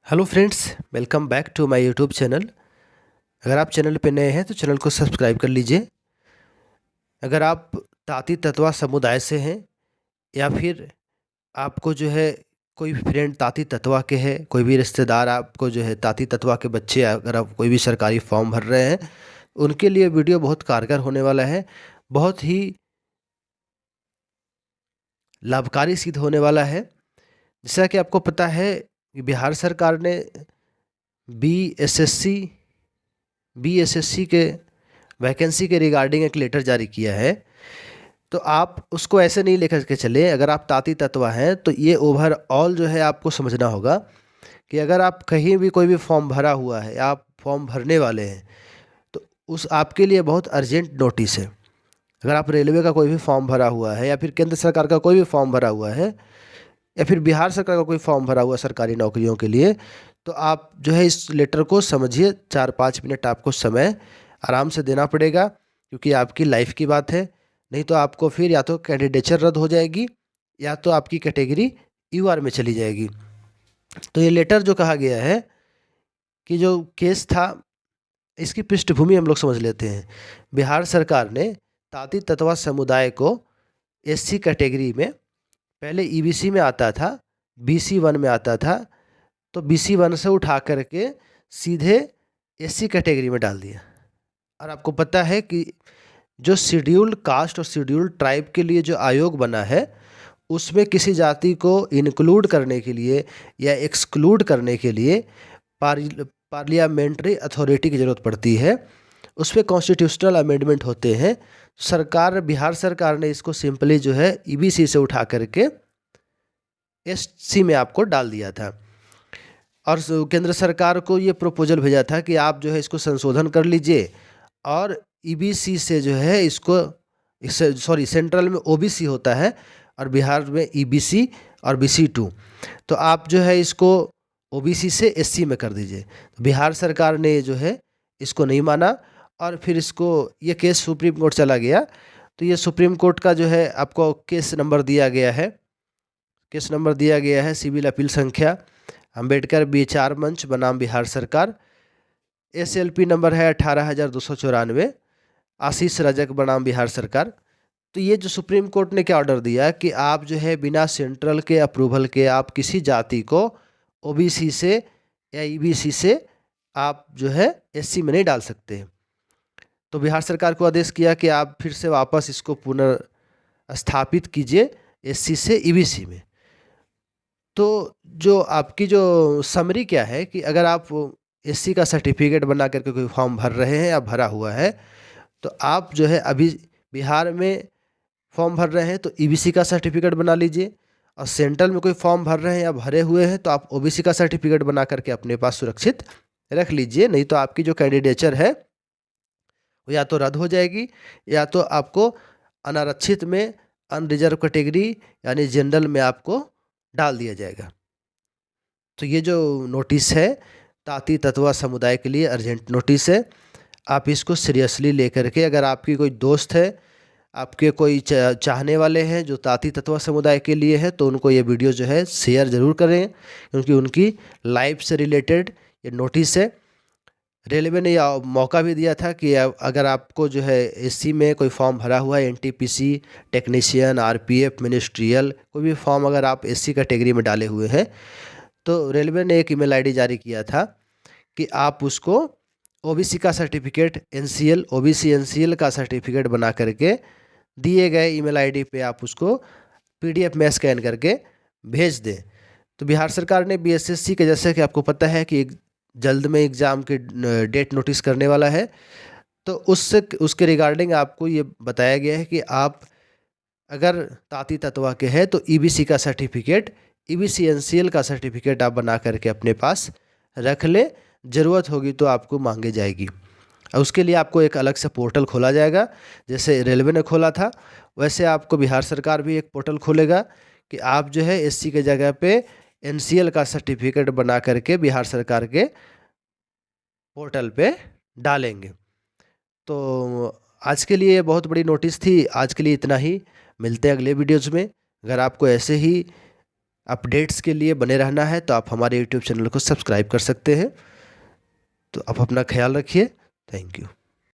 Hello friends, welcome back to my YouTube channel. अगर आप channel पे नए हैं तो चैनल को सब्सक्राइब कर लीजिए। अगर आप ताती ततवा समुदाय से हैं या फिर आपको जो है कोई फ्रेंड ताती ततवा के है, कोई भी रिश्तेदार आपको जो है ताती ततवा के बच्चे, अगर आप कोई भी सरकारी फॉर्म भर रहे हैं, उनके लिए वीडियो बहुत कारगर होने वाला है। बहुत ही लाभकारी सिद्ध होने वाला है। जैसा कि आपको पता है कि बिहार सरकार ने बीएसएससी बीएसएससी के वैकेंसी के रिगार्डिंग एक लेटर जारी किया है। तो आप उसको ऐसे नहीं लेकर के चले। अगर आप ताती तत्वा हैं तो ये ओवरऑल जो है आपको समझना होगा कि अगर आप कहीं भी कोई भी फॉर्म भरा हुआ है या आप फॉर्म भरने वाले हैं तो उस आपके लिए बहुत अर्जेंट नोटिस है। अगर आप रेलवे का कोई भी फॉर्म भरा हुआ है या फिर केंद्र सरकार का कोई भी फॉर्म भरा हुआ है या फिर बिहार सरकार का कोई फॉर्म भरा हुआ है सरकारी नौकरियों के लिए, तो आप जो है इस लेटर को समझिए। 4-5 मिनट आपको समय आराम से देना पड़ेगा, क्योंकि आपकी लाइफ की बात है। नहीं तो आपको फिर या तो कैंडिडेचर रद्द हो जाएगी या तो आपकी कैटेगरी यूआर में चली जाएगी। तो ये लेटर जो कहा गया है कि जो केस था, इसकी पृष्ठभूमि हम लोग समझ लेते हैं। बिहार सरकार ने ताती ततवा समुदाय को एससी कैटेगरी में, पहले ईबीसी में आता था, बीसी 1 में आता था, तो बीसी 1 से उठा करके सीधे एससी कैटेगरी में डाल दिया। और आपको पता है कि जो शेड्यूल्ड कास्ट और शेड्यूल्ड ट्राइब के लिए जो आयोग बना है, उसमें किसी जाति को इंक्लूड करने के लिए या एक्सक्लूड करने के लिए पार्लियामेंट्री अथॉरिटी की ज़रूरत पड़ती है। उस पर कॉन्स्टिट्यूशनल अमेंडमेंट होते हैं। बिहार सरकार ने इसको सिंपली जो है ईबीसी से उठा करके एससी में आपको डाल दिया था। और केंद्र सरकार को ये प्रपोजल भेजा था कि आप जो है इसको संशोधन कर लीजिए और ईबीसी से जो है सेंट्रल में ओबीसी होता है और बिहार में ईबीसी और बीसी 2, तो आप जो है इसको ओबीसी से एससी में कर दीजिए। तो बिहार सरकार ने जो है इसको नहीं माना और फिर ये केस सुप्रीम कोर्ट चला गया। तो ये सुप्रीम कोर्ट का जो है आपको केस नंबर दिया गया है सिविल अपील संख्या अंबेडकर विचार मंच बनाम बिहार सरकार। SLP नंबर है 18,294, आशीष रजक बनाम बिहार सरकार। तो ये जो सुप्रीम कोर्ट ने क्या ऑर्डर दिया कि आप जो है बिना सेंट्रल के अप्रूवल के आप किसी जाति को ओबीसी से या ईबीसी से आप जो है एससी में नहीं डाल सकते। तो बिहार सरकार को आदेश किया कि आप फिर से वापस इसको पुनर्स्थापित कीजिए एससी से ईबीसी में। तो जो आपकी जो समरी क्या है कि अगर आप एससी का सर्टिफिकेट बना करके कोई फॉर्म भर रहे हैं या भरा हुआ है, तो आप जो है अभी बिहार में फॉर्म भर रहे हैं तो ईबीसी का सर्टिफिकेट बना लीजिए, और सेंट्रल में कोई फॉर्म भर रहे हैं या भरे हुए हैं तो आप ओबीसी का सर्टिफिकेट बना करके अपने पास सुरक्षित रख लीजिए। नहीं तो आपकी जो कैंडिडेचर है वो या तो रद्द हो जाएगी या तो आपको अनारक्षित में अनरिजर्व कैटेगरी यानी जनरल में आपको डाल दिया जाएगा। तो ये जो नोटिस है ताती ततवा समुदाय के लिए अर्जेंट नोटिस है। आप इसको सीरियसली लेकर के, अगर आपकी कोई दोस्त है, आपके कोई चाहने वाले हैं जो ताती ततवा समुदाय के लिए है, तो उनको ये वीडियो जो है शेयर ज़रूर करें, क्योंकि उनकी लाइफ से रिलेटेड ये नोटिस है। रेलवे ने यह मौका भी दिया था कि अगर आपको जो है एससी में कोई फॉर्म भरा हुआ है, एनटीपीसी टेक्नीशियन, आरपीएफ, मिनिस्ट्रियल, कोई भी फॉर्म अगर आप एससी कैटेगरी में डाले हुए हैं, तो रेलवे ने एक ईमेल आईडी जारी किया था कि आप उसको ओबीसी का सर्टिफिकेट एनसीएल, ओबीसी एनसीएल का सर्टिफिकेट बना करके दिए गए ईमेल आईडी पे आप उसको पीडीएफ में स्कैन करके भेज दें। तो बिहार सरकार ने बीएसएससी के, जैसे कि आपको पता है कि जल्द में एग्ज़ाम के डेट नोटिस करने वाला है, तो उसके रिगार्डिंग आपको ये बताया गया है कि आप अगर ताती ततवा के हैं तो ईबीसी का सर्टिफिकेट, ईबीसी एनसीएल का सर्टिफिकेट आप बना करके अपने पास रख लें। ज़रूरत होगी तो आपको मांगे जाएगी। और उसके लिए आपको एक अलग से पोर्टल खोला जाएगा। जैसे रेलवे ने खोला था, वैसे आपको बिहार सरकार भी एक पोर्टल खोलेगा कि आप जो है एससी के जगह पे एनसीएल का सर्टिफिकेट बना करके बिहार सरकार के पोर्टल पे डालेंगे। तो आज के लिए बहुत बड़ी नोटिस थी। आज के लिए इतना ही। मिलते हैं अगले वीडियोज़ में। अगर आपको ऐसे ही अपडेट्स के लिए बने रहना है तो आप हमारे यूट्यूब चैनल को सब्सक्राइब कर सकते हैं। तो आप अपना ख्याल रखिए। Thank you.